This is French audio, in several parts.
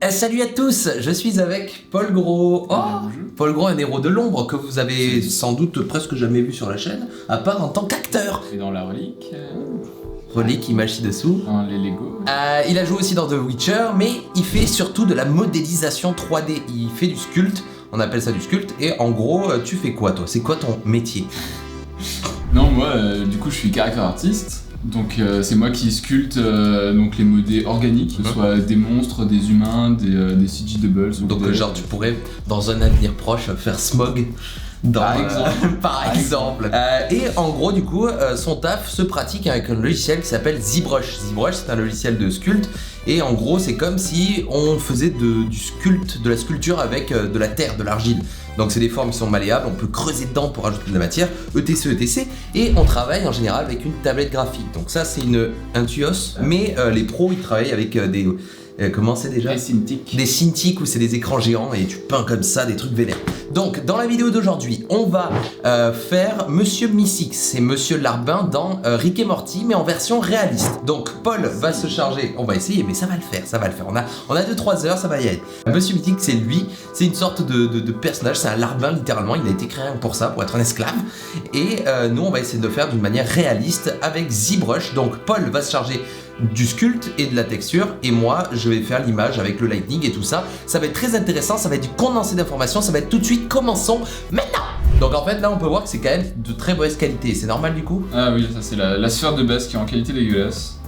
Salut à tous, je suis avec Paul Gros. Oh, Paul Gros, un héros de l'ombre que vous avez sans doute presque jamais vu sur la chaîne, à part en tant qu'acteur. Et dans la relique. Relique, image ci-dessous. Dans les Lego. Il a joué aussi dans The Witcher, mais il fait surtout de la modélisation 3D. Il fait du sculpte, on appelle ça du sculpte, et en gros, tu fais quoi toi? C'est quoi ton métier? Non, moi, du coup, je suis character artiste. Donc c'est moi qui sculpte donc les modés organiques, que ce soit des monstres, des humains, des CG doubles. Donc genre tu pourrais dans un avenir proche faire Smog par exemple. Par exemple. Et en gros du coup son taf se pratique avec un logiciel qui s'appelle ZBrush. ZBrush c'est un logiciel de sculpte et en gros c'est comme si on faisait de la sculpture avec de la terre, de l'argile. Donc c'est des formes qui sont malléables, on peut creuser dedans pour ajouter de la matière, ETC, et on travaille en général avec une tablette graphique. Donc ça c'est un Tuos, mais les pros ils travaillent avec des... comment c'est déjà? Des Cintiq. Des Cintiq où c'est des écrans géants et tu peins comme ça des trucs vénères. Donc dans la vidéo d'aujourd'hui, on va faire Monsieur Mystics, c'est Monsieur Larbin dans Rick et Morty mais en version réaliste. Donc Paul va se charger, on va essayer mais ça va le faire. On a 2-3 heures, ça va y aller. Monsieur Mystics c'est lui, c'est une sorte de personnage, c'est un larbin littéralement, il a été créé pour ça, pour être un esclave. Et nous on va essayer de le faire d'une manière réaliste avec ZBrush. Donc Paul va se charger du sculpte et de la texture et moi je vais faire l'image avec le lightning et tout ça. Ça va être très intéressant, ça va être du condensé d'informations, ça va être tout de suite, commençons maintenant. Donc en fait là on peut voir que c'est quand même de très mauvaise qualité, c'est normal du coup? Ah oui, ça c'est la sphère de base qui est en qualité dégueulasse.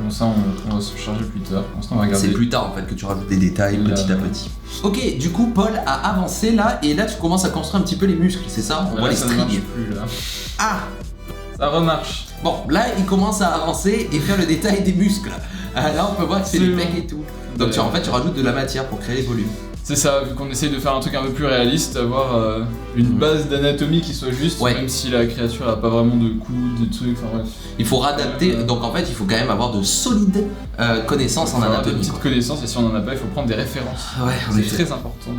Bon ça on va se charger plus tard, pour l'instant on va regarder. C'est plus tard en fait que tu rajoutes des détails petit à petit. Ok, du coup Paul a avancé là et là tu commences à construire un petit peu les muscles, c'est ça? On voit les ça ne marche strings. plus là. Ah! Ça remarche. Bon, là, il commence à avancer et faire le détail des muscles. Là, on peut voir que c'est les pecs et tout. Donc, en fait, tu rajoutes de la matière pour créer les volumes. C'est ça, vu qu'on essaye de faire un truc un peu plus réaliste, avoir une base d'anatomie qui soit juste, même si la créature a pas vraiment de coups, de trucs, enfin bref. Il faut réadapter, donc en fait, il faut quand même avoir de solides connaissances en anatomie. De petites connaissances, et si on en a pas, il faut prendre des références. Ouais, c'est très important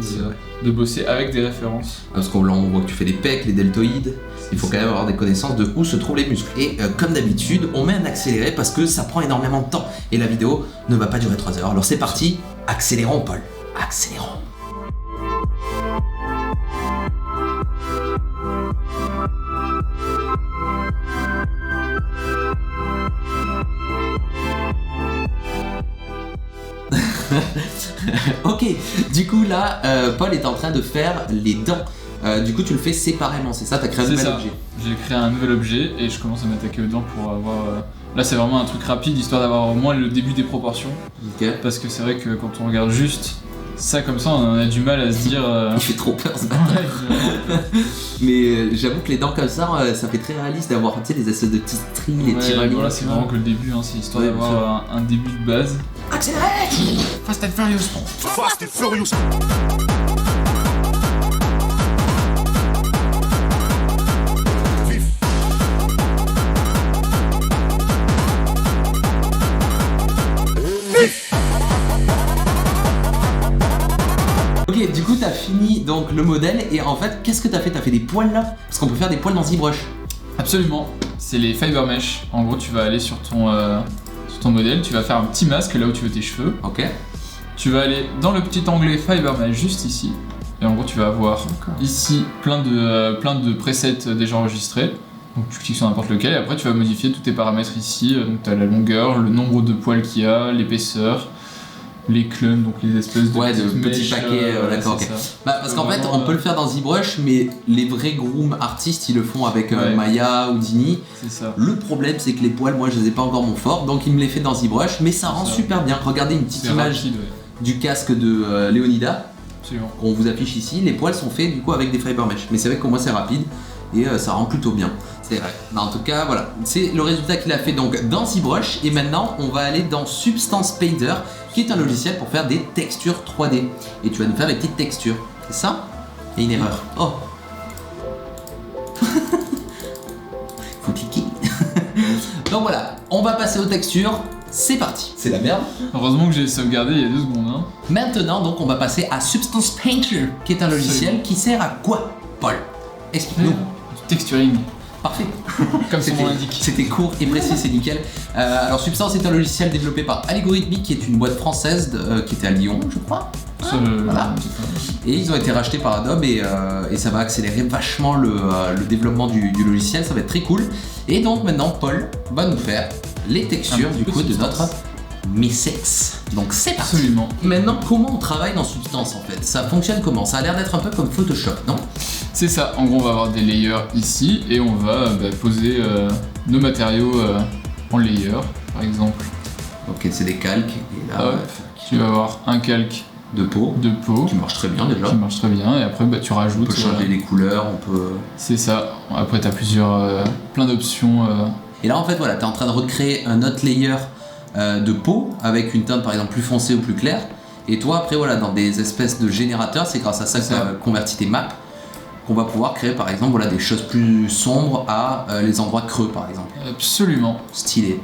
de bosser avec des références. Parce qu'on voit que tu fais les pecs, les deltoïdes. Il faut quand même avoir des connaissances de où se trouvent les muscles. Et comme d'habitude, on met un accéléré parce que ça prend énormément de temps. Et la vidéo ne va pas durer 3 heures. Alors c'est parti, accélérons Paul. Accélérons. Ok, du coup là, Paul est en train de faire les dents. Du coup tu le fais séparément, c'est ça? T'as créé un nouvel objet? J'ai créé un nouvel objet et je commence à m'attaquer aux dents pour avoir... Là c'est vraiment un truc rapide, histoire d'avoir au moins le début des proportions. Okay. Parce que c'est vrai que quand on regarde juste ça comme ça, on a du mal à se dire... Il fait trop peur ce bâtard. Mais j'avoue que les dents comme ça, ça fait très réaliste d'avoir les espèces de petits stries, les tirailles. Voilà, c'est vraiment que le début, hein, c'est histoire d'avoir un début de base. Accélérez! Fast and Furious. Fast and Furious. Ok, du coup t'as fini donc le modèle et en fait qu'est-ce que t'as fait? T'as fait des poils là? Parce qu'on peut faire des poils dans ZBrush. Absolument, c'est les fiber mesh. En gros tu vas aller sur ton modèle, tu vas faire un petit masque là où tu veux tes cheveux. Ok. Tu vas aller dans le petit onglet fiber mesh juste ici. Et en gros tu vas avoir ici plein de presets déjà enregistrés. Donc tu cliques sur n'importe lequel et après tu vas modifier tous tes paramètres ici. Donc tu as la longueur, le nombre de poils qu'il y a, l'épaisseur, les clumps, donc les espèces de petits paquets, d'accord, ok. Parce qu'en fait, on peut le faire dans ZBrush, mais les vrais groom artistes, ils le font avec Maya ou Dini. C'est ça. Le problème, c'est que les poils, moi, je les ai pas encore mon fort, donc il me les fait dans ZBrush, mais ça rend super bien. Regardez une petite image rapide, du casque de Léonida, qu'on vous affiche ici. Les poils sont faits du coup avec des fiber mesh, mais c'est vrai que moi c'est rapide et ça rend plutôt bien. C'est vrai. En tout cas, voilà, c'est le résultat qu'il a fait donc dans ZBrush. Et maintenant, on va aller dans Substance Painter, qui est un logiciel pour faire des textures 3D. Et tu vas nous faire des petites textures. C'est ça? Il y a une erreur. Oh. Faut cliquer. Donc voilà, on va passer aux textures. C'est parti. C'est la merde. Heureusement que j'ai sauvegardé il y a 2 secondes. Hein. Maintenant, donc, on va passer à Substance Painter, qui est un logiciel qui sert à quoi, Paul? Explique-nous. Du texturing. Parfait. Comme son nom l'indique. C'était court et précis, c'est nickel. Alors Substance est un logiciel développé par Algorithmic, qui est une boîte française qui était à Lyon, je crois. Voilà. Et ils ont été rachetés par Adobe et ça va accélérer vachement le développement du logiciel, ça va être très cool. Et donc maintenant Paul va nous faire les textures du coup de notre Missix. Donc c'est parti. Absolument. Maintenant, comment on travaille dans Substance en fait? Ça fonctionne comment? Ça a l'air d'être un peu comme Photoshop, non? C'est ça, en gros on va avoir des layers ici et on va poser nos matériaux en layers par exemple. Ok, c'est des calques. Et là, tu vas avoir un calque de peau qui marche très bien déjà. Qui marche très bien et après tu rajoutes. On peut changer les couleurs, on peut. C'est ça, après t'as plein d'options. Et là en fait voilà, t'es en train de recréer un autre layer de peau avec une teinte par exemple plus foncée ou plus claire. Et toi après voilà, dans des espèces de générateurs, c'est grâce à ça que tu as converti tes maps qu'on va pouvoir créer par exemple voilà, des choses plus sombres à les endroits creux par exemple. Absolument. Stylé.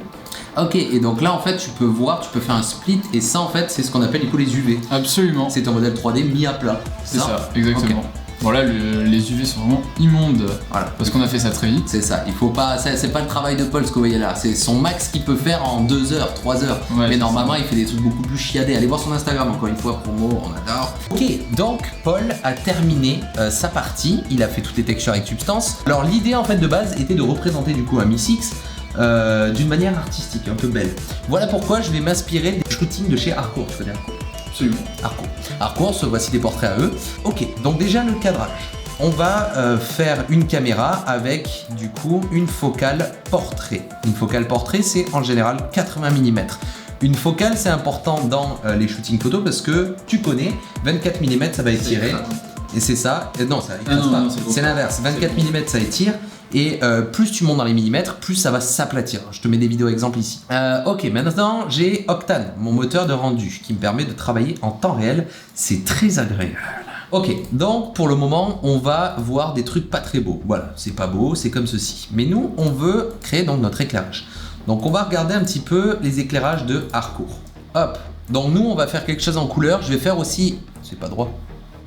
Ok, et donc là en fait tu peux faire un split et ça en fait c'est ce qu'on appelle du coup les UV. Absolument. C'est ton modèle 3D mis à plat. C'est ça, exactement. Okay. Bon là les UV sont vraiment immondes, voilà. Parce qu'on a fait ça très vite. C'est ça, il faut pas, c'est pas le travail de Paul ce que vous voyez là, c'est son max qu'il peut faire en 2 heures, 3 heures. Ouais, mais normalement il fait des trucs beaucoup plus chiadés. Allez voir son Instagram encore une fois, promo, on adore. Ok, donc Paul a terminé sa partie, il a fait toutes les textures avec Substance. Alors l'idée en fait de base était de représenter du coup un Missix d'une manière artistique, un peu belle. Voilà pourquoi je vais m'inspirer des shootings de chez Harcourt, tu connais Harcourt? Absolument. Harcourt, voici des portraits à eux. Ok, donc déjà le cadrage. On va faire une caméra avec du coup une focale portrait. Une focale portrait, c'est en général 80 mm. Une focale, c'est important dans les shootings photos parce que tu connais, 24 mm ça va étirer. Et c'est ça. Non, ça écrase pas. C'est l'inverse. 24 mm ça étire. Et plus tu montes dans les millimètres, plus ça va s'aplatir. Je te mets des vidéos exemples ici. Ok, maintenant j'ai Octane, mon moteur de rendu, qui me permet de travailler en temps réel. C'est très agréable. Ok, donc pour le moment, on va voir des trucs pas très beaux. Voilà, c'est pas beau, c'est comme ceci. Mais nous, on veut créer donc notre éclairage. Donc on va regarder un petit peu les éclairages de Harcourt. Hop, donc nous, on va faire quelque chose en couleur. Je vais faire aussi... C'est pas droit.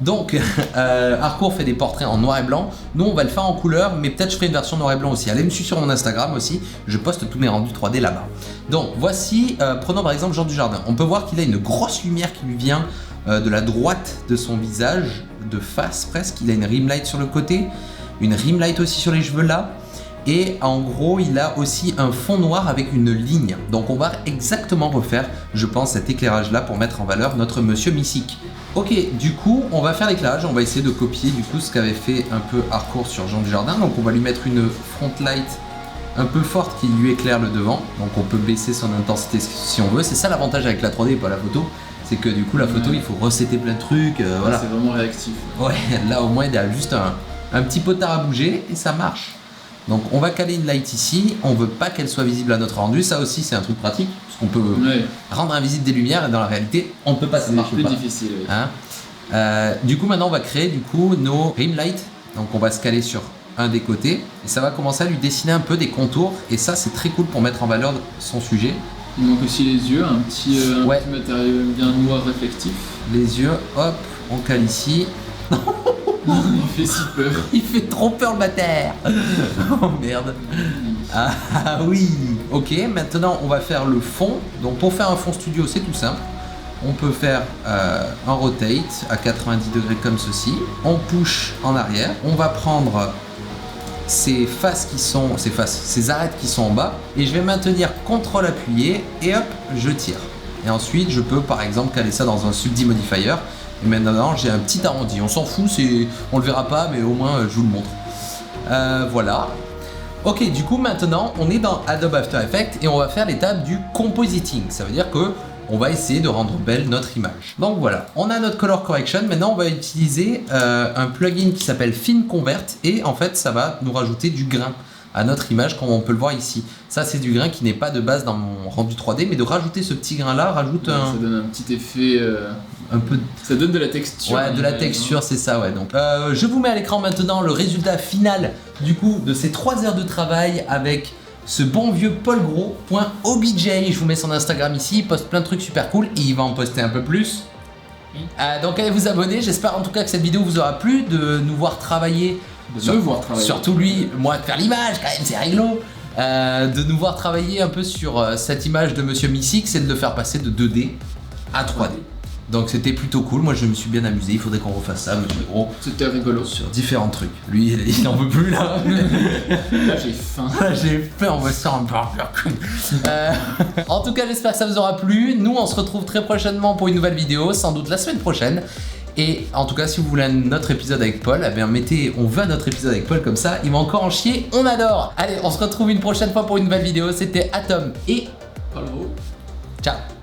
Donc, Harcourt fait des portraits en noir et blanc. Nous, on va le faire en couleur, mais peut-être je ferai une version noir et blanc aussi. Allez me suivre sur mon Instagram aussi. Je poste tous mes rendus 3D là-bas. Donc, voici, prenons par exemple Jean Dujardin. On peut voir qu'il a une grosse lumière qui lui vient de la droite de son visage, de face presque. Il a une rim light sur le côté, une rim light aussi sur les cheveux là. Et en gros, il a aussi un fond noir avec une ligne. Donc, on va exactement refaire, je pense, cet éclairage-là pour mettre en valeur notre Monsieur Missix. Ok, du coup, on va faire l'éclairage, on va essayer de copier du coup ce qu'avait fait un peu Harcourt sur Jean Dujardin. Donc on va lui mettre une front light un peu forte qui lui éclaire le devant. Donc on peut baisser son intensité si on veut. C'est ça l'avantage avec la 3D et pas la photo. C'est que du coup la photo il faut resetter plein de trucs. Voilà. C'est vraiment réactif. Ouais, là au moins il y a juste un petit potard à bouger et ça marche. Donc on va caler une light ici, on veut pas qu'elle soit visible à notre rendu, ça aussi c'est un truc pratique, parce qu'on peut rendre invisible des lumières et dans la réalité on ne peut pas, ça marche pas. C'est plus difficile. Oui. Hein, du coup maintenant on va créer du coup nos rim lights, donc on va se caler sur un des côtés et ça va commencer à lui dessiner un peu des contours et ça c'est très cool pour mettre en valeur son sujet. Il manque aussi les yeux, un petit matériau bien noir réflectif. Les yeux, hop, on cale ici. Il fait si peur. Il fait trop peur le bâtard. Oh merde. Ah oui. Ok, maintenant on va faire le fond. Donc pour faire un fond studio c'est tout simple. On peut faire un rotate à 90 degrés comme ceci. On push en arrière. On va prendre ces arêtes qui sont en bas. Et je vais maintenir CTRL appuyé et hop, je tire. Et ensuite je peux par exemple caler ça dans un subdie modifier. Et maintenant j'ai un petit arrondi, on s'en fout, on le verra pas mais au moins je vous le montre. Voilà. Ok, du coup maintenant on est dans Adobe After Effects et on va faire l'étape du compositing. Ça veut dire que on va essayer de rendre belle notre image. Donc voilà, on a notre color correction. Maintenant on va utiliser un plugin qui s'appelle Fin Convert et en fait ça va nous rajouter du grain à notre image comme on peut le voir ici. Ça c'est du grain qui n'est pas de base dans mon rendu 3D mais de rajouter ce petit grain là rajoute ça donne un petit effet un peu ça donne de la texture. Ouais, de la texture, c'est ça, ouais. Donc je vous mets à l'écran maintenant le résultat final du coup de ces 3 heures de travail avec ce bon vieux Paul Gros.obj. Je vous mets son Instagram ici, il poste plein de trucs super cool et il va en poster un peu plus. Donc allez vous abonner, j'espère en tout cas que cette vidéo vous aura plu, de nous voir travailler De se voir travailler. Surtout lui, moi, de faire l'image quand même, c'est rigolo. De nous voir travailler un peu sur cette image de Monsieur Missix et de le faire passer de 2D à 3D. Donc c'était plutôt cool, moi je me suis bien amusé, il faudrait qu'on refasse ça, Monsieur Gros. C'était rigolo. Sur différents trucs. Lui, il n'en veut plus là. Là j'ai faim. J'ai faim, on va se faire un burger. En tout cas, j'espère que ça vous aura plu. Nous, on se retrouve très prochainement pour une nouvelle vidéo, sans doute la semaine prochaine. Et en tout cas, si vous voulez un autre épisode avec Paul, eh bien on veut un autre épisode avec Paul, comme ça, il va encore en chier, on adore. Allez, on se retrouve une prochaine fois pour une nouvelle vidéo. C'était Atom et... Ciao. Ciao.